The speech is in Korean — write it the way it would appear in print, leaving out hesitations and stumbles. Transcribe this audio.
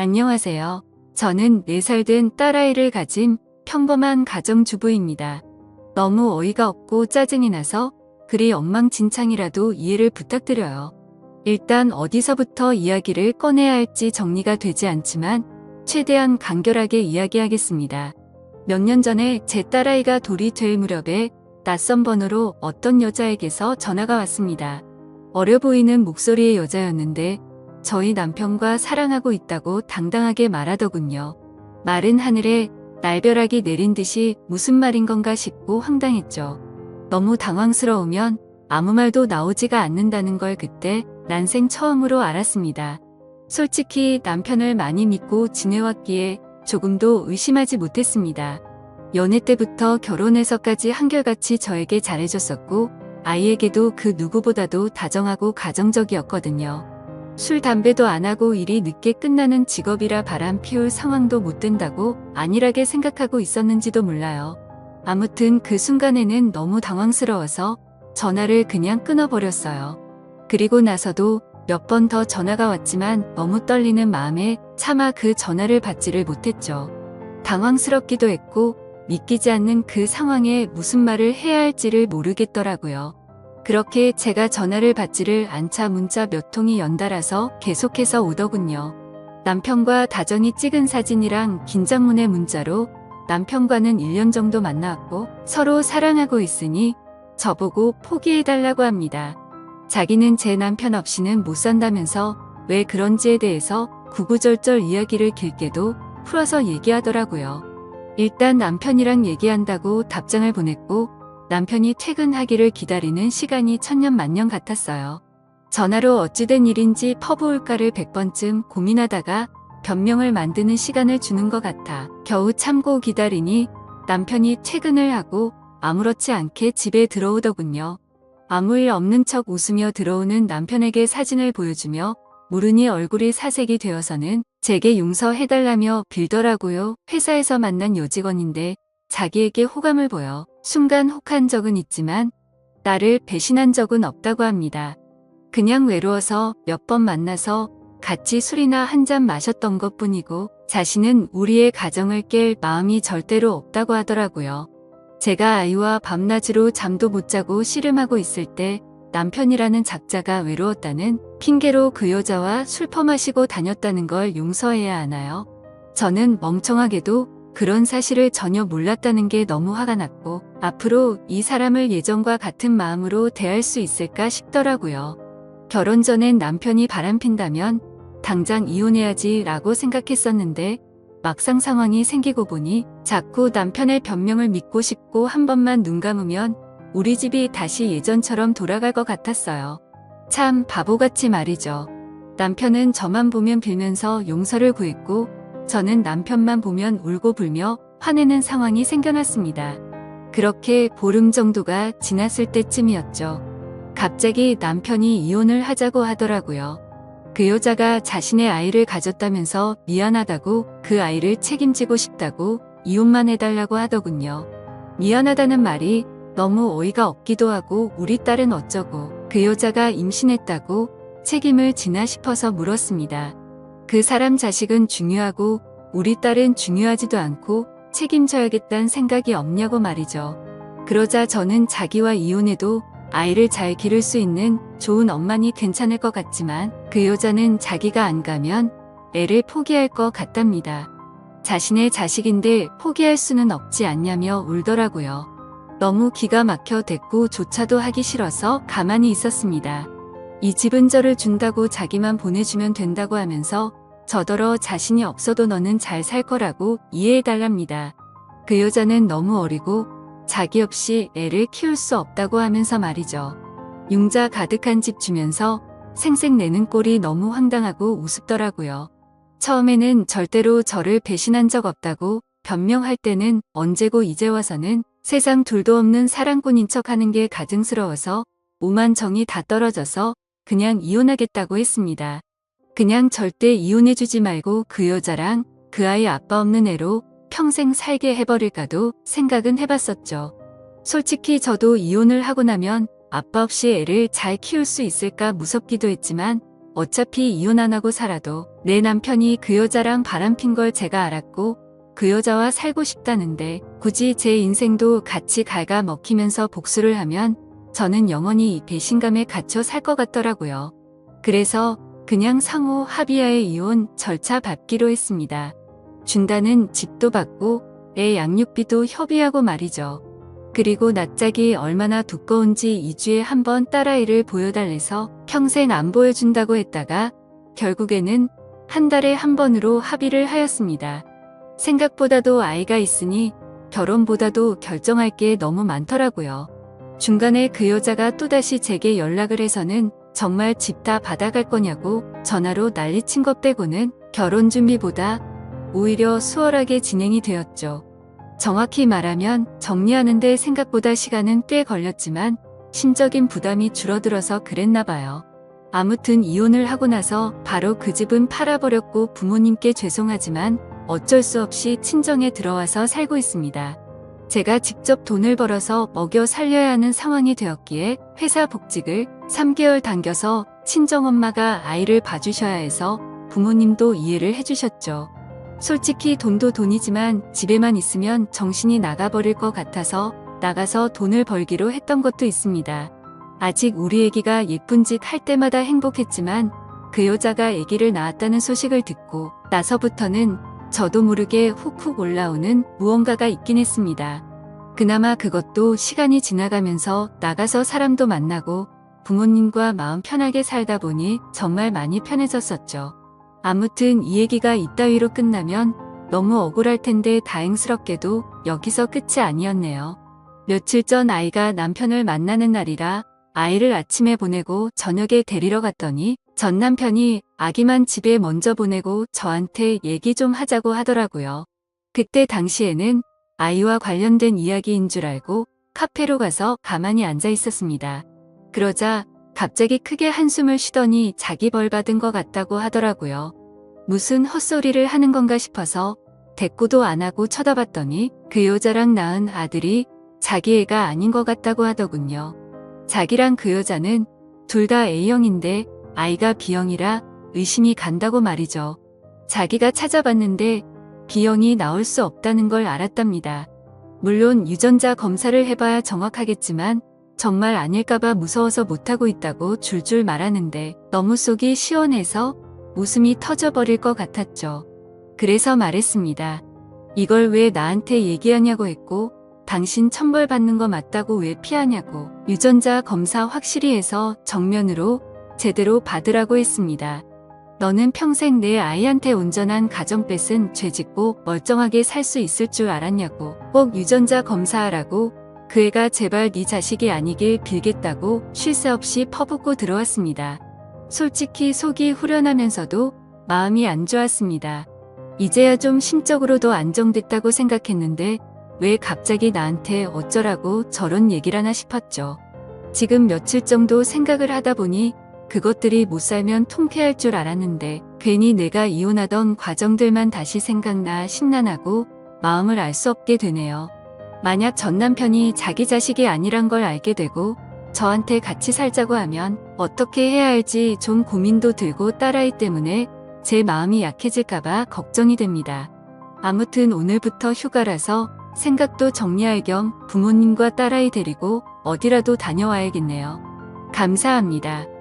안녕하세요. 저는 4살 된 딸아이를 가진 평범한 가정주부입니다. 너무 어이가 없고 짜증이 나서 그리 엉망진창이라도 이해를 부탁드려요. 일단 어디서부터 이야기를 꺼내야 할지 정리가 되지 않지만 최대한 간결하게 이야기하겠습니다. 몇 년 전에 제 딸아이가 돌이 될 무렵에 낯선 번호로 어떤 여자에게서 전화가 왔습니다. 어려 보이는 목소리의 여자였는데 저희 남편과 사랑하고 있다고 당당하게 말하더군요. 마른 하늘에 날벼락이 내린 듯이 무슨 말인 건가 싶고 황당했죠. 너무 당황스러우면 아무 말도 나오지가 않는다는 걸 그때 난생 처음으로 알았습니다. 솔직히 남편을 많이 믿고 지내왔기에 조금도 의심하지 못했습니다. 연애 때부터 결혼해서까지 한결같이 저에게 잘해줬었고 아이에게도 그 누구보다도 다정하고 가정적이었거든요. 술, 담배도 안 하고 일이 늦게 끝나는 직업이라 바람 피울 상황도 못 된다고 안일하게 생각하고 있었는지도 몰라요. 아무튼 그 순간에는 너무 당황스러워서 전화를 그냥 끊어버렸어요. 그리고 나서도 몇 번 더 전화가 왔지만 너무 떨리는 마음에 차마 그 전화를 받지를 못했죠. 당황스럽기도 했고 믿기지 않는 그 상황에 무슨 말을 해야 할지를 모르겠더라고요. 그렇게 제가 전화를 받지를 않자 문자 몇 통이 연달아서 계속해서 오더군요. 남편과 다정히 찍은 사진이랑 긴장문의 문자로 남편과는 1년 정도 만나왔고 서로 사랑하고 있으니 저보고 포기해달라고 합니다. 자기는 제 남편 없이는 못 산다면서 왜 그런지에 대해서 구구절절 이야기를 길게도 풀어서 얘기하더라고요. 일단 남편이랑 얘기한다고 답장을 보냈고 남편이 퇴근하기를 기다리는 시간이 천년만년 같았어요. 전화로 어찌된 일인지 퍼부을까를 100번쯤 고민하다가 변명을 만드는 시간을 주는 것 같아 겨우 참고 기다리니 남편이 퇴근을 하고 아무렇지 않게 집에 들어오더군요. 아무 일 없는 척 웃으며 들어오는 남편에게 사진을 보여주며 모르니 얼굴이 사색이 되어서는 제게 용서해달라며 빌더라고요. 회사에서 만난 여직원인데 자기에게 호감을 보여 순간 혹한 적은 있지만 나를 배신한 적은 없다고 합니다. 그냥 외로워서 몇 번 만나서 같이 술이나 한 잔 마셨던 것뿐이고 자신은 우리의 가정을 깰 마음이 절대로 없다고 하더라고요. 제가 아이와 밤낮으로 잠도 못 자고 씨름하고 있을 때 남편이라는 작자가 외로웠다는 핑계로 그 여자와 술 퍼마시고 다녔다는 걸 용서해야 하나요? 저는 멍청하게도 그런 사실을 전혀 몰랐다는 게 너무 화가 났고 앞으로 이 사람을 예전과 같은 마음으로 대할 수 있을까 싶더라고요. 결혼 전엔 남편이 바람핀다면 당장 이혼해야지 라고 생각했었는데 막상 상황이 생기고 보니 자꾸 남편의 변명을 믿고 싶고 한 번만 눈 감으면 우리 집이 다시 예전처럼 돌아갈 것 같았어요. 참 바보같이 말이죠. 남편은 저만 보면 빌면서 용서를 구했고 저는 남편만 보면 울고 불며 화내는 상황이 생겨났습니다. 그렇게 보름 정도가 지났을 때쯤이었죠. 갑자기 남편이 이혼을 하자고 하더라고요. 그 여자가 자신의 아이를 가졌다면서 미안하다고 그 아이를 책임지고 싶다고 이혼만 해달라고 하더군요. 미안하다는 말이 너무 어이가 없기도 하고 우리 딸은 어쩌고 그 여자가 임신했다고 책임을 지나 싶어서 물었습니다. 그 사람 자식은 중요하고 우리 딸은 중요하지도 않고 책임져야겠다는 생각이 없냐고 말이죠. 그러자 저는 자기와 이혼해도 아이를 잘 기를 수 있는 좋은 엄마니 괜찮을 것 같지만 그 여자는 자기가 안 가면 애를 포기할 것 같답니다. 자신의 자식인데 포기할 수는 없지 않냐며 울더라고요. 너무 기가 막혀 대꾸조차도 하기 싫어서 가만히 있었습니다. 이 집은 저를 준다고 자기만 보내주면 된다고 하면서 저더러 자신이 없어도 너는 잘 살 거라고 이해해달랍니다. 그 여자는 너무 어리고 자기 없이 애를 키울 수 없다고 하면서 말이죠. 융자 가득한 집 주면서 생색 내는 꼴이 너무 황당하고 우습더라고요. 처음에는 절대로 저를 배신한 적 없다고 변명할 때는 언제고 이제 와서는 세상 둘도 없는 사랑꾼인 척 하는 게 가증스러워서 오만 정이 다 떨어져서 그냥 이혼하겠다고 했습니다. 그냥 절대 이혼해주지 말고 그 여자랑 그 아이 아빠 없는 애로 평생 살게 해버릴까도 생각은 해봤었죠. 솔직히 저도 이혼을 하고 나면 아빠 없이 애를 잘 키울 수 있을까 무섭기도 했지만 어차피 이혼 안 하고 살아도 내 남편이 그 여자랑 바람핀 걸 제가 알았고 그 여자와 살고 싶다는데 굳이 제 인생도 같이 갉아먹히면서 복수를 하면 저는 영원히 배신감에 갇혀 살 것 같더라고요. 그래서 그냥 상호 합의하에 이혼 절차 밟기로 했습니다. 준다는 집도 받고 애 양육비도 협의하고 말이죠. 그리고 낯짝이 얼마나 두꺼운지 2주에 한 번 딸아이를 보여달래서 평생 안 보여준다고 했다가 결국에는 한 달에 한 번으로 합의를 하였습니다. 생각보다도 아이가 있으니 결혼보다도 결정할 게 너무 많더라고요. 중간에 그 여자가 또다시 제게 연락을 해서는 정말 집 다 받아갈 거냐고 전화로 난리친 것 빼고는 결혼 준비보다 오히려 수월하게 진행이 되었죠. 정확히 말하면 정리하는데 생각보다 시간은 꽤 걸렸지만 심적인 부담이 줄어들어서 그랬나 봐요. 아무튼 이혼을 하고 나서 바로 그 집은 팔아버렸고 부모님께 죄송하지만 어쩔 수 없이 친정에 들어와서 살고 있습니다. 제가 직접 돈을 벌어서 먹여 살려야 하는 상황이 되었기에 회사 복직을 3개월 당겨서 친정엄마가 아이를 봐주셔야 해서 부모님도 이해를 해주셨죠. 솔직히 돈도 돈이지만 집에만 있으면 정신이 나가버릴 것 같아서 나가서 돈을 벌기로 했던 것도 있습니다. 아직 우리 애기가 예쁜 짓 할 때마다 행복했지만 그 여자가 애기를 낳았다는 소식을 듣고 나서부터는 저도 모르게 훅훅 올라오는 무언가가 있긴 했습니다. 그나마 그것도 시간이 지나가면서 나가서 사람도 만나고 부모님과 마음 편하게 살다 보니 정말 많이 편해졌었죠. 아무튼 이 얘기가 이따위로 끝나면 너무 억울할 텐데 다행스럽게도 여기서 끝이 아니었네요. 며칠 전 아이가 남편을 만나는 날이라 아이를 아침에 보내고 저녁에 데리러 갔더니 전 남편이 아기만 집에 먼저 보내고 저한테 얘기 좀 하자고 하더라고요. 그때 당시에는 아이와 관련된 이야기인 줄 알고 카페로 가서 가만히 앉아 있었습니다. 그러자 갑자기 크게 한숨을 쉬더니 자기 벌 받은 것 같다고 하더라고요. 무슨 헛소리를 하는 건가 싶어서 대꾸도 안 하고 쳐다봤더니 그 여자랑 낳은 아들이 자기 애가 아닌 것 같다고 하더군요. 자기랑 그 여자는 둘 다 A형인데 아이가 B형이라 의심이 간다고 말이죠. 자기가 찾아봤는데 B형이 나올 수 없다는 걸 알았답니다. 물론 유전자 검사를 해봐야 정확하겠지만 정말 아닐까봐 무서워서 못하고 있다고 줄줄 말하는데 너무 속이 시원해서 웃음이 터져버릴 것 같았죠. 그래서 말했습니다. 이걸 왜 나한테 얘기하냐고 했고 당신 천벌받는 거 맞다고 왜 피하냐고 유전자 검사 확실히 해서 정면으로 제대로 받으라고 했습니다. 너는 평생 내 아이한테 온전한 가정 뺏은 죄짓고 멀쩡하게 살 수 있을 줄 알았냐고 꼭 유전자 검사하라고 그 애가 제발 네 자식이 아니길 빌겠다고 쉴 새 없이 퍼붓고 들어왔습니다. 솔직히 속이 후련하면서도 마음이 안 좋았습니다. 이제야 좀 심적으로도 안정됐다고 생각했는데 왜 갑자기 나한테 어쩌라고 저런 얘기를 하나 싶었죠. 지금 며칠 정도 생각을 하다 보니 그것들이 못 살면 통쾌할 줄 알았는데 괜히 내가 이혼하던 과정들만 다시 생각나 심란하고 마음을 알 수 없게 되네요. 만약 전 남편이 자기 자식이 아니란 걸 알게 되고 저한테 같이 살자고 하면 어떻게 해야 할지 좀 고민도 들고 딸아이 때문에 제 마음이 약해질까봐 걱정이 됩니다. 아무튼 오늘부터 휴가라서 생각도 정리할 겸 부모님과 딸아이 데리고 어디라도 다녀와야겠네요. 감사합니다.